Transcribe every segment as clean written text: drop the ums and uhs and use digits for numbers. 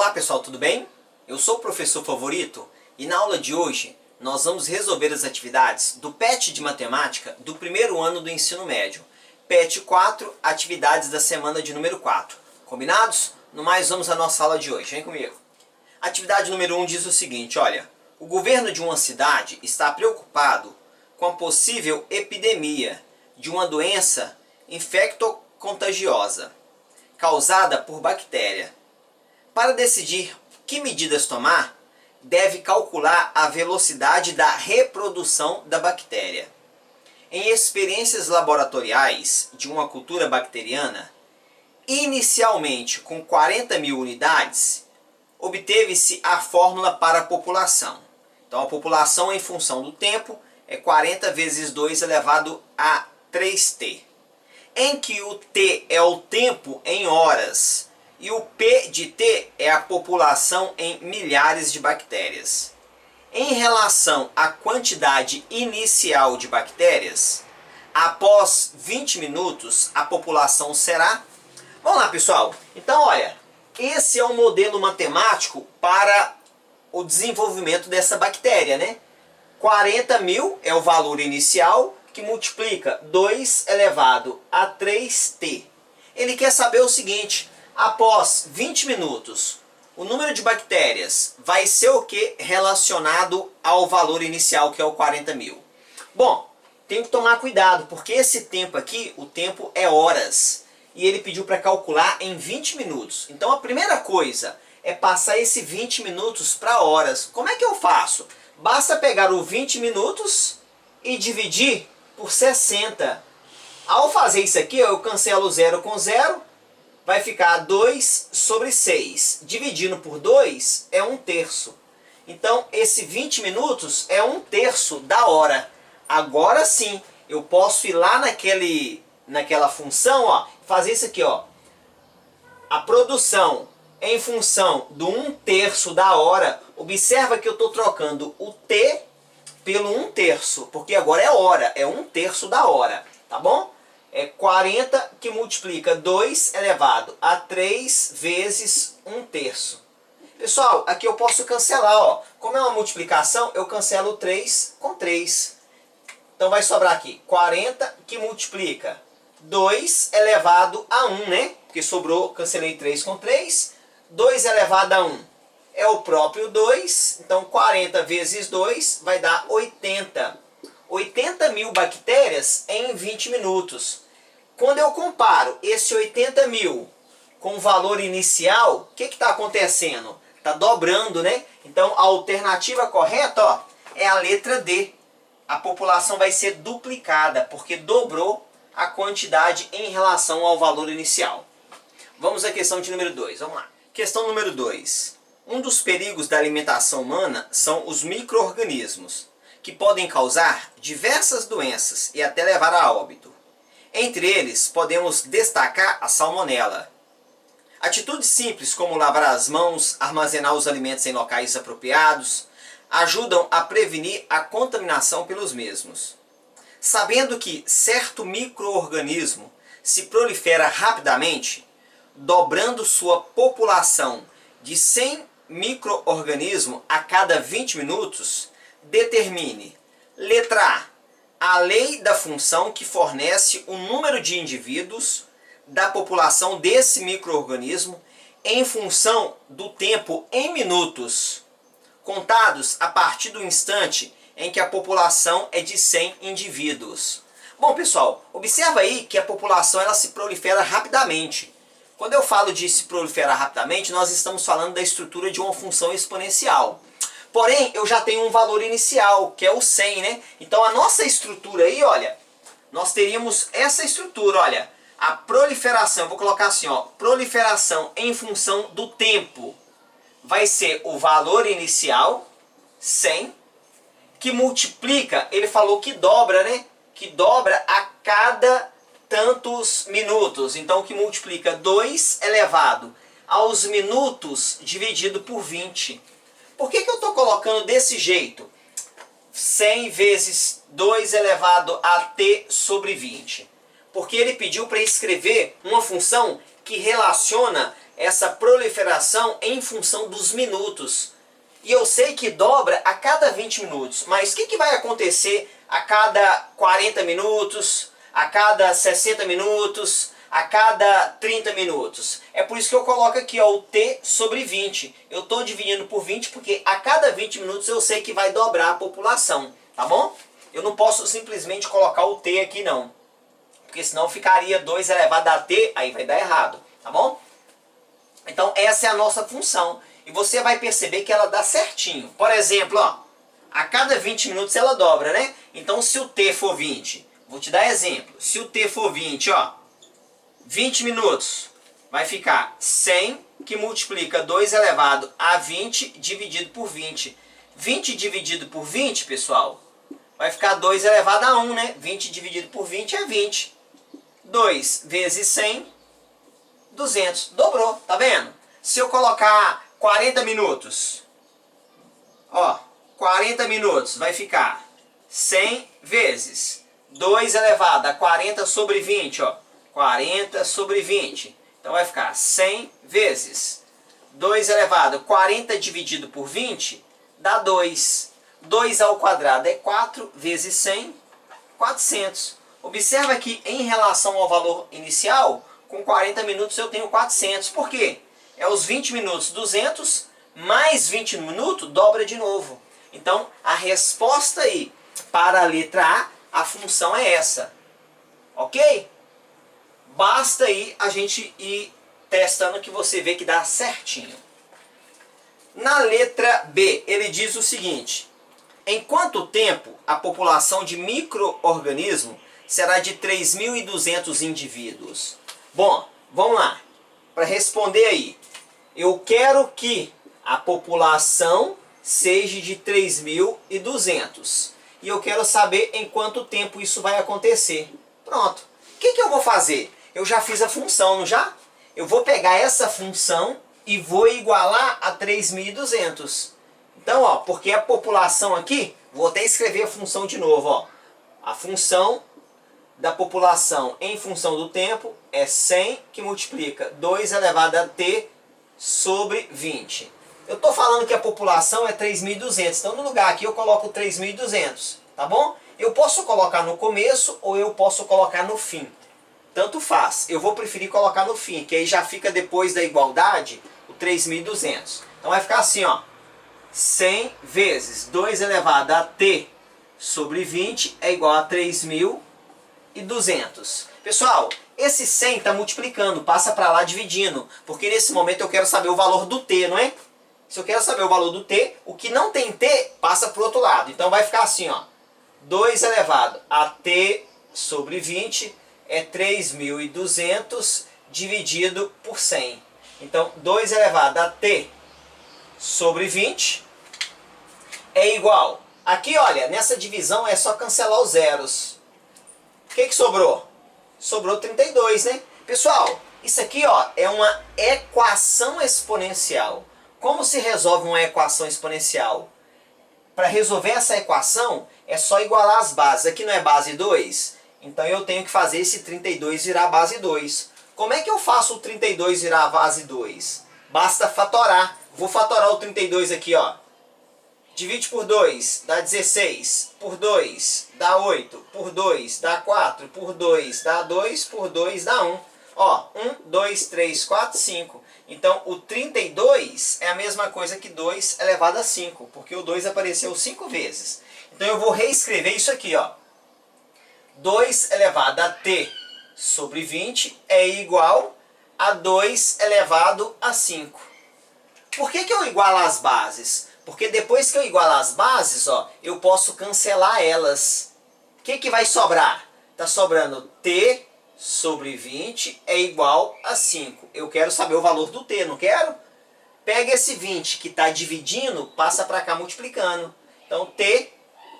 Olá pessoal, tudo bem? Eu sou o professor Favorito e na aula de hoje nós vamos resolver as atividades do PET de Matemática do primeiro ano do ensino médio. PET 4, atividades da semana de número 4. Combinados? No mais, vamos à nossa aula de hoje. Vem comigo. Atividade número 1 diz o seguinte, olha. O governo de uma cidade está preocupado com a possível epidemia de uma doença infectocontagiosa causada por bactéria. Para decidir que medidas tomar, deve calcular a velocidade da reprodução da bactéria. Em experiências laboratoriais de uma cultura bacteriana, inicialmente com 40.000 unidades, obteve-se a fórmula para a população. Então a população em função do tempo é 40 vezes 2 elevado a 3t. Em que o t é o tempo em horas e o P de T é a população em milhares de bactérias. Em relação à quantidade inicial de bactérias, após 20 minutos a população será... Vamos lá pessoal, então olha, esse é o modelo matemático para o desenvolvimento dessa bactéria, né? 40.000 é o valor inicial que multiplica 2 elevado a 3t. Ele quer saber o seguinte... Após 20 minutos, o número de bactérias vai ser o que relacionado ao valor inicial, que é o 40.000? Bom, tem que tomar cuidado, porque esse tempo aqui, o tempo é horas. E ele pediu para calcular em 20 minutos. Então a primeira coisa é passar esse 20 minutos para horas. Como é que eu faço? Basta pegar o 20 minutos e dividir por 60. Ao fazer isso aqui, eu cancelo 0 com 0. Vai ficar 2 sobre 6. Dividindo por 2 é 1/3. Então, esse 20 minutos é 1/3 da hora. Agora sim, eu posso ir lá naquela função, ó, fazer isso aqui, ó. A produção em função do 1/3 da hora. Observa que eu estou trocando o t pelo 1/3, porque agora é hora, é 1/3 da hora, tá bom? É 40 que multiplica 2 elevado a 3 vezes 1/3. Pessoal, aqui eu posso cancelar, ó. Como é uma multiplicação, eu cancelo 3 com 3. Então vai sobrar aqui 40 que multiplica 2 elevado a 1, né? Porque sobrou, cancelei 3 com 3. 2 elevado a 1 é o próprio 2. Então 40 vezes 2 vai dar 80. 80.000 bactérias em 20 minutos. Quando eu comparo esse 80.000 com o valor inicial, o que está acontecendo? Está dobrando, né? Então a alternativa correta, ó, é a letra D. A população vai ser duplicada, porque dobrou a quantidade em relação ao valor inicial. Vamos à questão de número 2. Vamos lá. Questão número 2. Um dos perigos da alimentação humana são os micro-organismos, que podem causar diversas doenças e até levar a óbito. Entre eles, podemos destacar a salmonela. Atitudes simples como lavar as mãos, armazenar os alimentos em locais apropriados, ajudam a prevenir a contaminação pelos mesmos. Sabendo que certo micro-organismo se prolifera rapidamente, dobrando sua população de 100 micro-organismos a cada 20 minutos, determine, letra A lei da função que fornece o número de indivíduos da população desse micro-organismo em função do tempo em minutos, contados a partir do instante em que a população é de 100 indivíduos. Bom pessoal, observa aí que a população ela se prolifera rapidamente. Quando eu falo de se proliferar rapidamente, nós estamos falando da estrutura de uma função exponencial. Porém, eu já tenho um valor inicial, que é o 100, né? Então a nossa estrutura aí, olha, nós teríamos essa estrutura, olha, a proliferação, eu vou colocar assim, ó, proliferação em função do tempo, vai ser o valor inicial, 100, que multiplica, ele falou que dobra, né? Que dobra a cada tantos minutos, então que multiplica 2 elevado aos minutos dividido por 20. Por que eu estou colocando desse jeito? 100 vezes 2 elevado a t sobre 20. Porque ele pediu para escrever uma função que relaciona essa proliferação em função dos minutos. E eu sei que dobra a cada 20 minutos. Mas o que vai acontecer a cada 40 minutos, a cada 60 minutos, a cada 30 minutos? É por isso que eu coloco aqui, ó, o t sobre 20. Eu estou dividindo por 20 porque a cada 20 minutos eu sei que vai dobrar a população. Tá bom? Eu não posso simplesmente colocar o t aqui não. Porque senão ficaria 2 elevado a t, aí vai dar errado. Tá bom? Então essa é a nossa função. E você vai perceber que ela dá certinho. Por exemplo, ó, a cada 20 minutos ela dobra, né? Então se o t for 20, vou te dar exemplo. Se o t for 20, ó, 20 minutos, vai ficar 100 que multiplica 2 elevado a 20 dividido por 20. 20 dividido por 20, pessoal, vai ficar 2 elevado a 1, né? 20 dividido por 20 é 20. 2 vezes 100, 200. Dobrou, tá vendo? Se eu colocar 40 minutos, ó, 40 minutos vai ficar 100 vezes 2 elevado a 40 sobre 20, ó, 40 sobre 20. Então vai ficar 100 vezes 2 elevado a 40 dividido por 20, dá 2. 2 ao quadrado é 4 vezes 100, 400. Observa que em relação ao valor inicial, com 40 minutos eu tenho 400. Por quê? É os 20 minutos 200, mais 20 minutos dobra de novo. Então a resposta aí para a letra A função é essa. Ok? Basta aí a gente ir testando que você vê que dá certinho. Na letra B, ele diz o seguinte: em quanto tempo a população de micro-organismo será de 3.200 indivíduos? Bom, vamos lá. Para responder aí, eu quero que a população seja de 3.200. E eu quero saber em quanto tempo isso vai acontecer. Pronto. O que eu vou fazer? Eu já fiz a função, não já? Eu vou pegar essa função e vou igualar a 3.200. Então, ó, porque a população aqui, vou até escrever a função de novo, ó. A função da população em função do tempo é 100 que multiplica 2 elevado a t sobre 20. Eu estou falando que a população é 3.200, então no lugar aqui eu coloco 3.200, tá bom? Eu posso colocar no começo ou eu posso colocar no fim. Tanto faz, eu vou preferir colocar no fim, que aí já fica depois da igualdade o 3.200. Então vai ficar assim, ó. 100 vezes 2 elevado a t sobre 20 é igual a 3.200. Pessoal, esse 100 está multiplicando, passa para lá dividindo, porque nesse momento eu quero saber o valor do t, não é? Se eu quero saber o valor do t, o que não tem t passa para o outro lado. Então vai ficar assim, ó. 2 elevado a t sobre 20 é 3.200 dividido por 100. Então 2 elevado a t sobre 20 é igual. Aqui, olha, nessa divisão é só cancelar os zeros. O que sobrou? Sobrou 32, né? Pessoal, isso aqui, ó, é uma equação exponencial. Como se resolve uma equação exponencial? Para resolver essa equação, é só igualar as bases. Aqui não é base 2? Então eu tenho que fazer esse 32 virar base 2. Como é que eu faço o 32 virar base 2? Basta fatorar. Vou fatorar o 32 aqui, ó. Divide por 2, dá 16. Por 2, dá 8. Por 2, dá 4. Por 2, dá 2. Por 2, dá 1. Ó, 1, 2, 3, 4, 5. Então, o 32 é a mesma coisa que 2 elevado a 5, porque o 2 apareceu 5 vezes. Então, eu vou reescrever isso aqui, ó. 2 elevado a t sobre 20 é igual a 2 elevado a 5. Por que eu igualo as bases? Porque depois que eu igualar as bases, ó, eu posso cancelar elas. O que vai sobrar? Está sobrando t sobre 20 é igual a 5. Eu quero saber o valor do t, não quero? Pega esse 20 que está dividindo, passa para cá multiplicando. Então t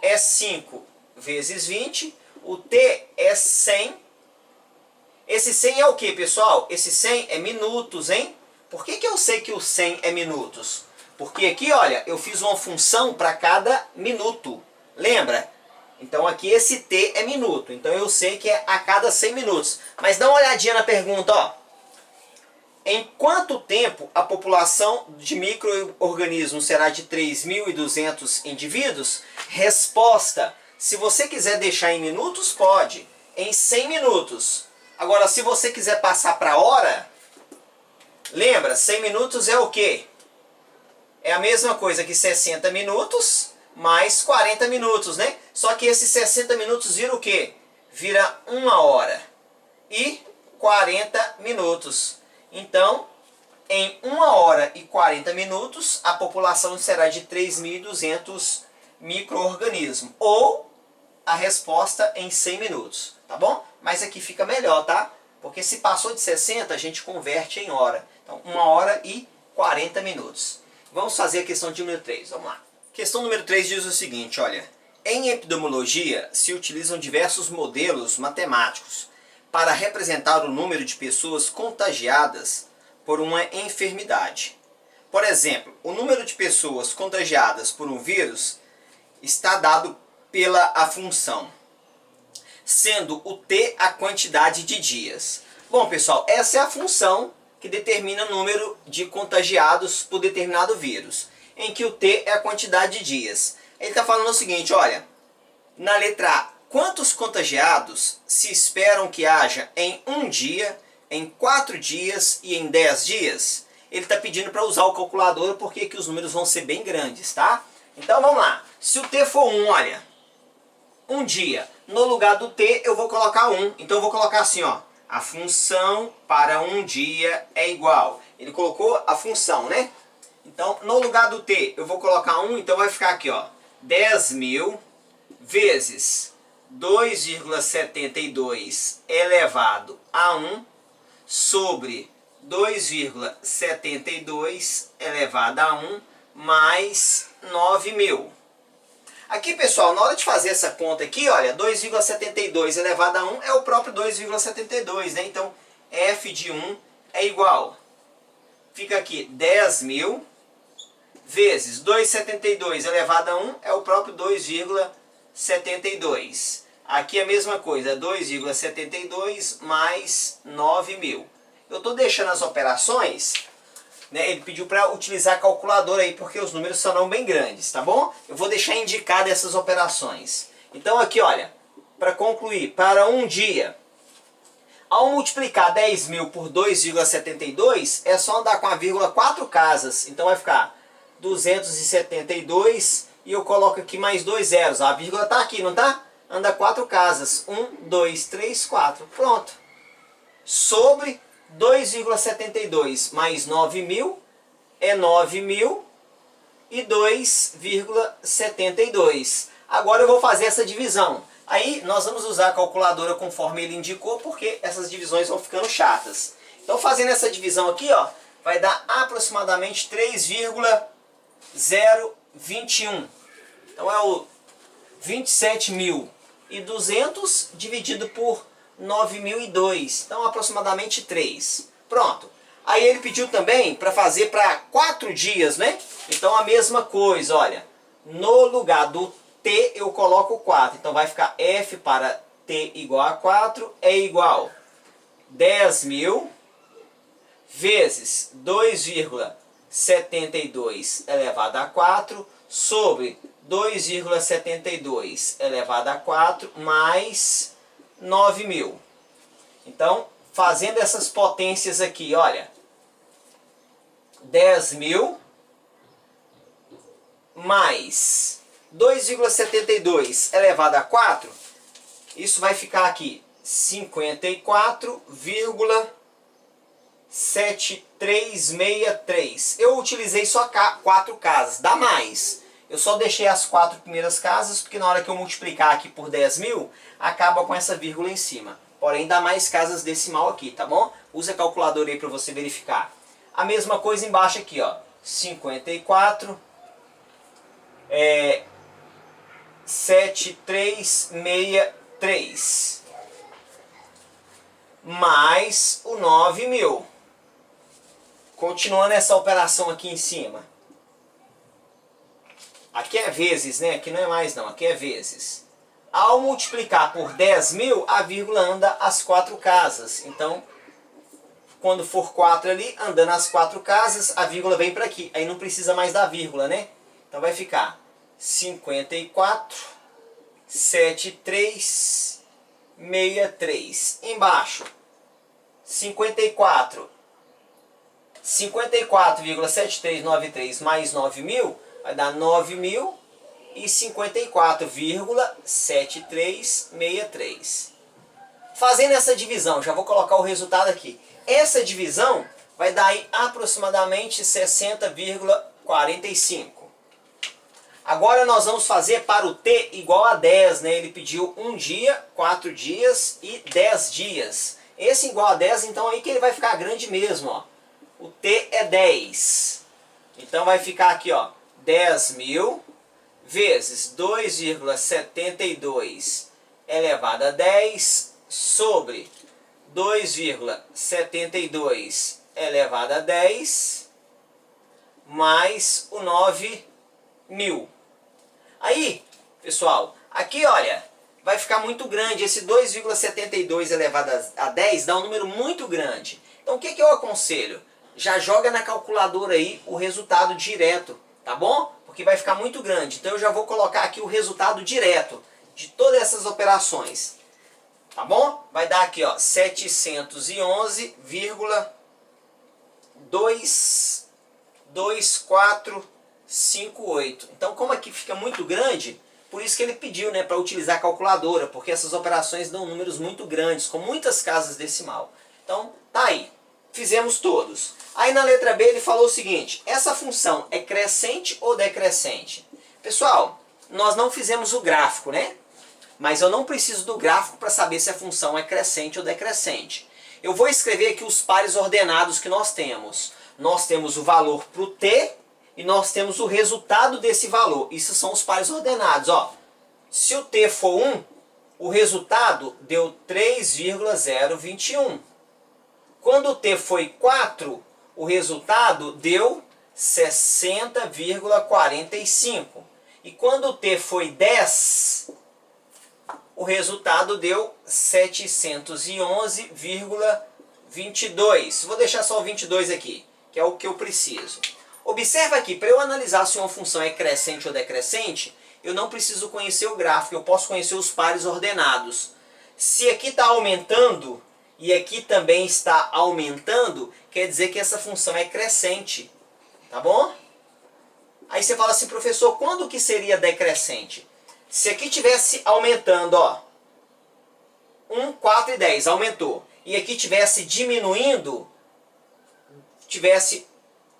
é 5 vezes 20. O t é 100. Esse 100 é o que, pessoal? Esse 100 é minutos, hein? Por que eu sei que o 100 é minutos? Porque aqui, olha, eu fiz uma função para cada minuto. Lembra? Então aqui esse t é minuto. Então eu sei que é a cada 100 minutos. Mas dá uma olhadinha na pergunta, ó. Em quanto tempo a população de micro-organismos será de 3.200 indivíduos? Resposta: se você quiser deixar em minutos, pode. Em 100 minutos. Agora, se você quiser passar para hora, lembra, 100 minutos é o quê? É a mesma coisa que 60 minutos mais 40 minutos, né? Só que esses 60 minutos vira o quê? Vira 1 hora e 40 minutos. Então, em 1 hora e 40 minutos, a população será de 3.200 micro-organismos. Ou a resposta em 100 minutos, tá bom? Mas aqui fica melhor, tá? Porque se passou de 60, a gente converte em hora. Então, 1 hora e 40 minutos. Vamos fazer a questão de número 3, vamos lá. Questão número 3 diz o seguinte, olha. Em epidemiologia, se utilizam diversos modelos matemáticos para representar o número de pessoas contagiadas por uma enfermidade. Por exemplo, o número de pessoas contagiadas por um vírus está dado pela a função, sendo o T a quantidade de dias. Bom, pessoal, essa é a função que determina o número de contagiados por determinado vírus, em que o T é a quantidade de dias. Ele está falando o seguinte, olha, na letra A, quantos contagiados se esperam que haja em um dia, em 4 dias e em 10 dias? Ele está pedindo para usar o calculador porque que os números vão ser bem grandes, tá? Então vamos lá. Se o T for 1, olha, um dia, no lugar do T eu vou colocar 1. Então eu vou colocar assim, ó, a função para um dia é igual. Ele colocou a função, né? Então no lugar do T eu vou colocar 1, então vai ficar aqui, ó, 10.000 vezes 2,72 elevado a 1 sobre 2,72 elevado a 1 mais 9.000. Aqui, pessoal, na hora de fazer essa conta aqui, olha, 2,72 elevado a 1 é o próprio 2,72, né? Então, f de 1 é igual. Fica aqui 10.000 vezes 2,72 elevado a 1 é o próprio 2,72. Aqui é a mesma coisa, 2,72 mais 9.000. Eu estou deixando as operações, né? Ele pediu para utilizar a calculadora aí, porque os números serão bem grandes, tá bom? Eu vou deixar indicado essas operações. Então aqui, olha, para concluir, para um dia, ao multiplicar 10.000 por 2,72, é só andar com a vírgula 4 casas. Então vai ficar 272 e eu coloco aqui mais 2 zeros. A vírgula está aqui, não tá? Anda 4 casas. 1, 2, 3, 4. Pronto. Sobre 2,72 mais 9.000 é 9.000 e 2,72. Agora eu vou fazer essa divisão. Aí nós vamos usar a calculadora conforme ele indicou, porque essas divisões vão ficando chatas. Então fazendo essa divisão aqui, ó, vai dar aproximadamente 3,021. Então é o 27.200 dividido por 9.002. Então aproximadamente 3. Pronto. Aí ele pediu também para fazer para 4 dias, né? Então a mesma coisa, olha. No lugar do T eu coloco 4. Então vai ficar F para T igual a 4 é igual 10.000 vezes 2,72 elevado a 4 sobre 2,72 elevado a 4 mais 9.000. Então, fazendo essas potências aqui, olha, 10.000 mais 2,72 elevado a 4, isso vai ficar aqui 54,7363. Eu utilizei só 4 casas, dá mais. Eu só deixei as 4 primeiras casas, porque na hora que eu multiplicar aqui por 10.000, acaba com essa vírgula em cima. Porém, dá mais casas decimal aqui, tá bom? Usa a calculadora aí para você verificar. A mesma coisa embaixo aqui, ó. 54, 7363 mais o 9.000. Continuando essa operação aqui em cima. Aqui é vezes, né? Aqui não é mais não, aqui é vezes. Ao multiplicar por 10.000, a vírgula anda as 4 casas. Então, quando for 4 ali, andando as 4 casas, a vírgula vem para aqui. Aí não precisa mais da vírgula, né? Então vai ficar 54, 73, 63. Embaixo, 54,7393 mais 9.000 vai dar 9.054,7363. Fazendo essa divisão, já vou colocar o resultado aqui. Essa divisão vai dar aí aproximadamente 60,45. Agora nós vamos fazer para o t igual a 10, né? Ele pediu 1 dia, 4 dias e 10 dias. Esse igual a 10, então aí que ele vai ficar grande mesmo, ó. O t é 10. Então vai ficar aqui, ó, 10.000 vezes 2,72 elevado a 10 sobre 2,72 elevado a 10 mais o 9.000. Aí, pessoal, aqui olha, vai ficar muito grande. Esse 2,72 elevado a 10 dá um número muito grande. Então o que eu aconselho? Já joga na calculadora aí o resultado direto, tá bom? Porque vai ficar muito grande. Então eu já vou colocar aqui o resultado direto de todas essas operações. Tá bom? Vai dar aqui, ó, 711,22458. Então, como aqui fica muito grande, por isso que ele pediu, né, para utilizar a calculadora, porque essas operações dão números muito grandes, com muitas casas decimal. Então, tá aí. Fizemos todos. Aí na letra B ele falou o seguinte: essa função é crescente ou decrescente? Pessoal, nós não fizemos o gráfico, né? Mas eu não preciso do gráfico para saber se a função é crescente ou decrescente. Eu vou escrever aqui os pares ordenados que nós temos. Nós temos o valor para o t e nós temos o resultado desse valor. Isso são os pares ordenados. Ó. Se o t for 1, o resultado deu 3,021. Quando o t foi 4, o resultado deu 60,45. E quando o t foi 10, o resultado deu 711,22. Vou deixar só o 22 aqui, que é o que eu preciso. Observa aqui, para eu analisar se uma função é crescente ou decrescente, eu não preciso conhecer o gráfico, eu posso conhecer os pares ordenados. Se aqui está aumentando e aqui também está aumentando, quer dizer que essa função é crescente, tá bom? Aí você fala assim, professor, quando que seria decrescente? Se aqui tivesse aumentando, ó, 1, 4 e 10, aumentou. E aqui tivesse diminuindo, tivesse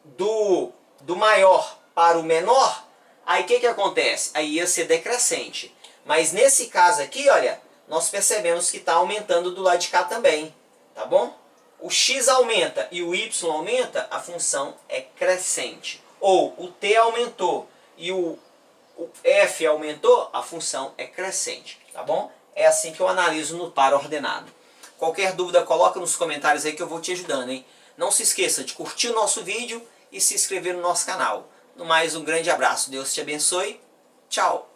do maior para o menor, aí o que acontece? Aí ia ser decrescente. Mas nesse caso aqui, olha, nós percebemos que está aumentando do lado de cá também, tá bom? O x aumenta e o y aumenta, a função é crescente. Ou o t aumentou e o f aumentou, a função é crescente, tá bom? É assim que eu analiso no par ordenado. Qualquer dúvida, coloca nos comentários aí que eu vou te ajudando, hein? Não se esqueça de curtir o nosso vídeo e se inscrever no nosso canal. No mais, um grande abraço. Deus te abençoe. Tchau!